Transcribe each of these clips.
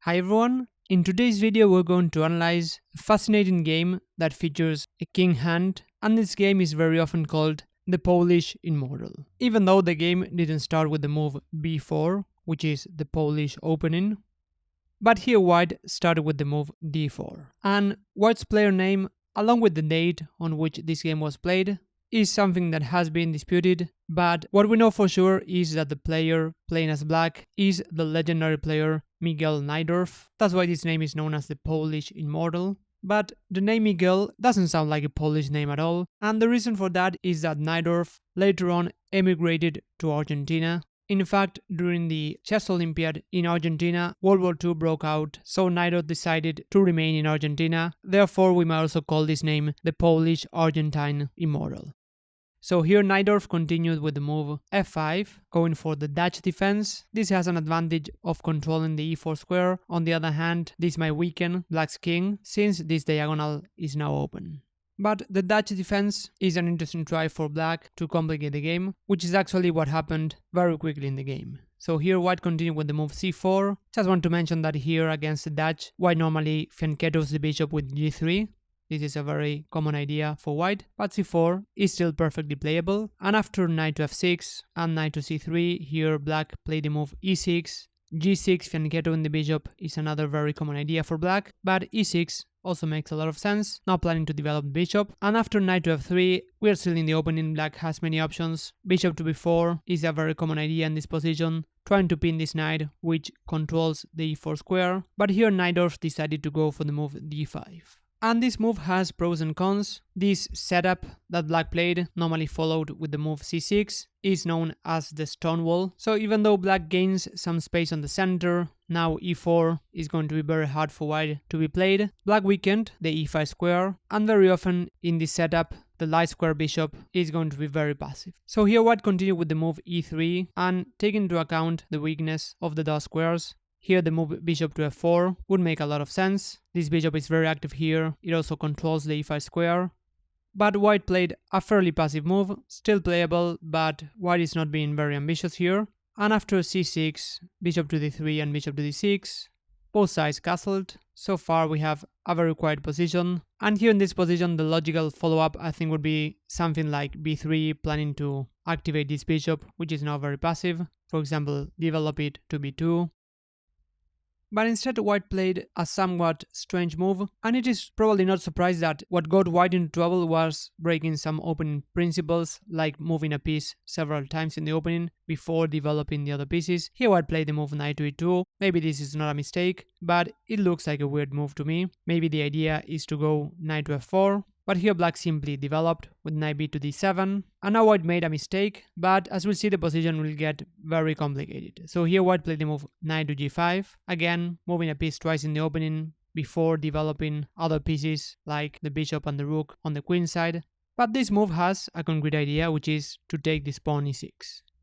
Hi everyone, in today's video we're going to analyze a fascinating game that features a king hand, and this game is very often called the Polish Immortal. Even though the game didn't start with the move b4, which is the Polish opening, but here white started with the move d4. And white's player name, along with the date on which this game was played, is something that has been disputed, but what we know for sure is that the player playing as black is the legendary player Miguel Najdorf. That's why this name is known as the Polish Immortal. But the name Miguel doesn't sound like a Polish name at all, and the reason for that is that Najdorf later on emigrated to Argentina. In fact, during the Chess Olympiad in Argentina, World War II broke out, so Najdorf decided to remain in Argentina. Therefore, we might also call this name the Polish-Argentine Immortal. So here Najdorf continued with the move f5, going for the Dutch defense. This has an advantage of controlling the e4 square. On the other hand, this might weaken black's king, since this diagonal is now open. But the Dutch defense is an interesting try for black to complicate the game, which is actually what happened very quickly in the game. So here white continued with the move c4. Just want to mention that here against the Dutch, white normally fianchettos the bishop with g3. This is a very common idea for white, but c4 is still perfectly playable. And after knight to f6 and knight to c3, here black played the move e6. g6 fianchettoing the bishop is another very common idea for black, but e6 also makes a lot of sense, now planning to develop the bishop. And after knight to f3, we are still in the opening, black has many options. Bishop to b4 is a very common idea in this position, trying to pin this knight, which controls the e4 square. But here Najdorf decided to go for the move d5. And this move has pros and cons. This setup that black played, normally followed with the move c6, is known as the stone wall. So even though black gains some space on the center, now e4 is going to be very hard for white to be played. Black weakened the e5 square, and very often in this setup, the light square bishop is going to be very passive. So here white continued with the move e3, and taking into account the weakness of the dot squares, here the move bishop to f4 would make a lot of sense. This bishop is very active here, it also controls the e5 square. But white played a fairly passive move, still playable, but white is not being very ambitious here. And after c6, bishop to d3 and bishop to d6, both sides castled. So far we have a very quiet position. And here in this position the logical follow-up I think would be something like b3, planning to activate this bishop, which is now very passive. For example, develop it to b2. But instead white played a somewhat strange move, and it is probably not surprised that what got white into trouble was breaking some opening principles, like moving a piece several times in the opening before developing the other pieces. Here white played the move knight to e2. Maybe this is not a mistake, but it looks like a weird move to me. Maybe the idea is to go knight to f4. But here black simply developed with knight b to d7, and now white made a mistake, but as we'll see the position will get very complicated. So here white played the move knight to g5, again moving a piece twice in the opening before developing other pieces like the bishop and the rook on the queen side. But this move has a concrete idea, which is to take this pawn e6.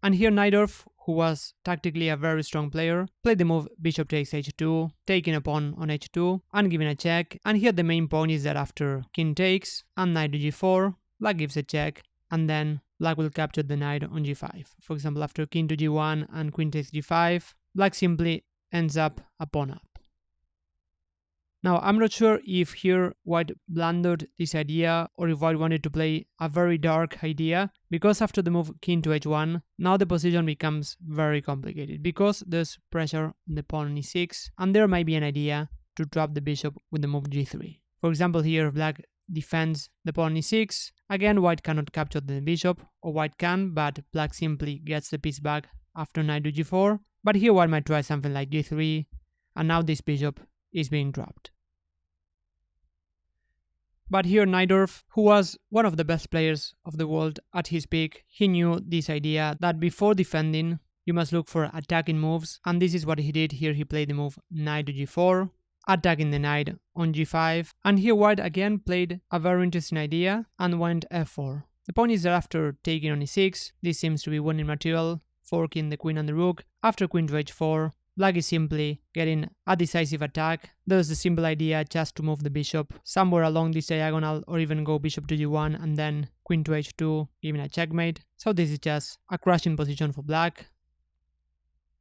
And here Najdorf, who was tactically a very strong player, played the move bishop takes h2, taking a pawn on h2 and giving a check. And here the main point is that after king takes and knight to g4, black gives a check, and then black will capture the knight on g5. For example, after king to g1 and queen takes g5, black simply ends up a pawn up. Now, I'm not sure if here white blundered this idea or if white wanted to play a very dark idea, because after the move king to h1, now the position becomes very complicated because there's pressure on the pawn on e6, and there might be an idea to trap the bishop with the move g3. For example, here black defends the pawn e6. Again, white cannot capture the bishop, or white can, but black simply gets the piece back after knight to g4. But here white might try something like g3, and now this bishop is being dropped. But here Najdorf, who was one of the best players of the world at his peak, he knew this idea that before defending, you must look for attacking moves, and this is what he did. Here he played the move knight to g4, attacking the knight on g5, and here white again played a very interesting idea and went f4. The point is that after taking on e6, this seems to be winning material, forking the queen and the rook. After queen to h4, black is simply getting a decisive attack. There's the simple idea just to move the bishop somewhere along this diagonal, or even go bishop to g1 and then queen to h2, giving a checkmate. So this is just a crushing position for black.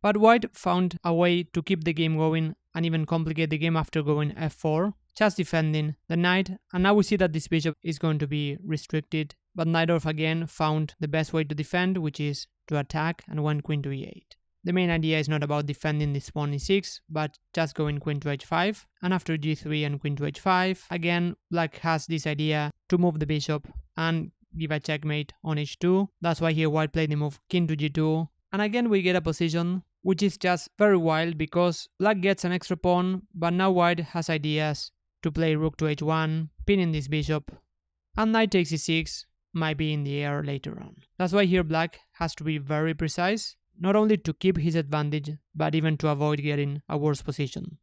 But white found a way to keep the game going and even complicate the game after going f4, just defending the knight, and now we see that this bishop is going to be restricted, but Najdorf again found the best way to defend, which is to attack and went queen to e8. The main idea is not about defending this pawn e6, but just going queen to h5, and after g3 and queen to h5, again black has this idea to move the bishop and give a checkmate on h2. That's why here white played the move king to g2, and again we get a position which is just very wild because black gets an extra pawn, but now white has ideas to play rook to h1, pinning this bishop, and knight takes e6 might be in the air later on. That's why here black has to be very precise, not only to keep his advantage, but even to avoid getting a worse position.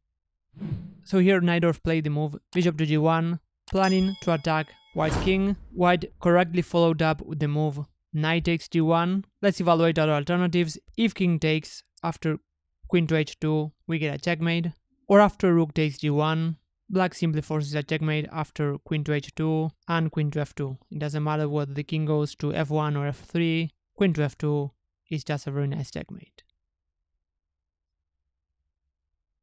So here Najdorf played the move bishop to g1, planning to attack white's king. White correctly followed up with the move knight takes g1. Let's evaluate other alternatives. If king takes, after queen to h2, we get a checkmate. Or after rook takes g1, black simply forces a checkmate after queen to h2 and queen to f2. It doesn't matter whether the king goes to f1 or f3, queen to f2 is just a very nice checkmate.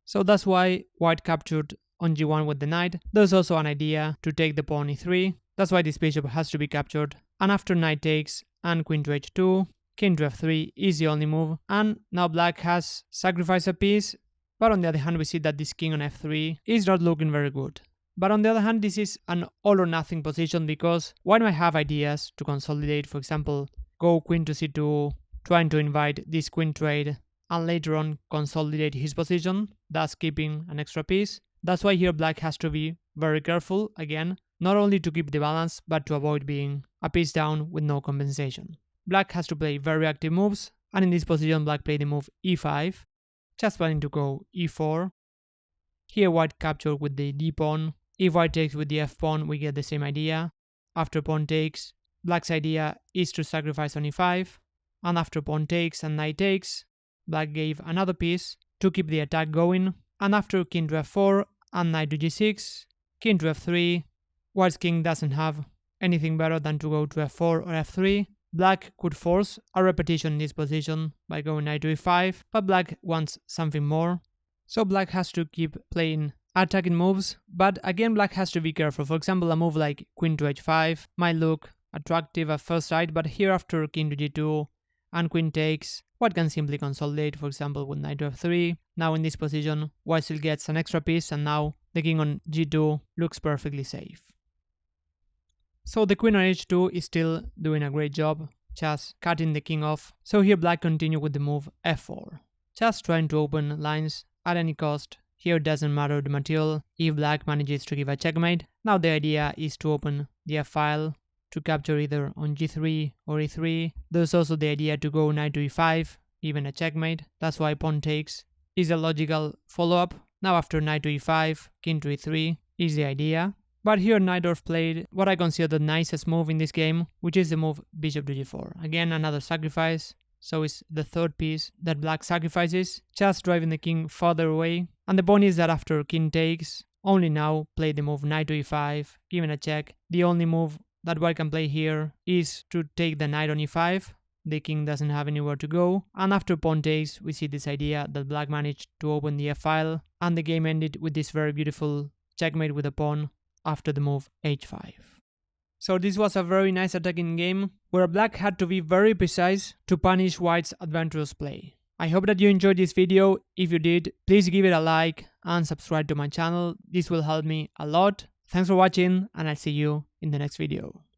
So that's why white captured on g1 with the knight. There's also an idea to take the pawn e3. That's why this bishop has to be captured. And after knight takes and queen to h2, king to f3 is the only move. And now black has sacrificed a piece, but on the other hand we see that this king on f3 is not looking very good. But on the other hand, this is an all or nothing position because white might have ideas to consolidate, for example, go queen to c2, trying to invite this queen trade, and later on consolidate his position, thus keeping an extra piece. That's why here black has to be very careful, again, not only to keep the balance, but to avoid being a piece down with no compensation. Black has to play very active moves, and in this position black played the move e5, just planning to go e4. Here white captured with the d pawn. If white takes with the f pawn, we get the same idea. After pawn takes, black's idea is to sacrifice on e5, and after pawn takes and knight takes, black gave another piece to keep the attack going, and after king to f4 and knight to g6, king to f3, white's king doesn't have anything better than to go to f4 or f3. Black could force a repetition in this position by going knight to e5, but black wants something more. So black has to keep playing attacking moves, but again black has to be careful. For example, a move like queen to h5 might look attractive at first sight, but here after king to g2 and queen takes, white can simply consolidate, for example with knight to f3. Now in this position, white still gets an extra piece, and now the king on g2 looks perfectly safe. So the queen on h2 is still doing a great job, just cutting the king off. So here black continued with the move f4, just trying to open lines at any cost. Here it doesn't matter the material if black manages to give a checkmate. Now the idea is to open the f-file to capture either on g3 or e3. There's also the idea to go knight to e5, even a checkmate. That's why pawn takes is a logical follow-up. Now after knight to e5, king to e3 is the idea. But here Najdorf played what I consider the nicest move in this game, which is the move bishop to g4. Again, another sacrifice. So it's the third piece that black sacrifices, just driving the king farther away. And the point is that after king takes, only now play the move knight to e5, given a check. The only move that white can play here is to take the knight on e5. The king doesn't have anywhere to go. And after pawn takes, we see this idea that black managed to open the f-file, and the game ended with this very beautiful checkmate with a pawn after the move h5. So this was a very nice attacking game, where black had to be very precise to punish white's adventurous play. I hope that you enjoyed this video. If you did, please give it a like and subscribe to my channel. This will help me a lot. Thanks for watching, and I'll see you in the next video.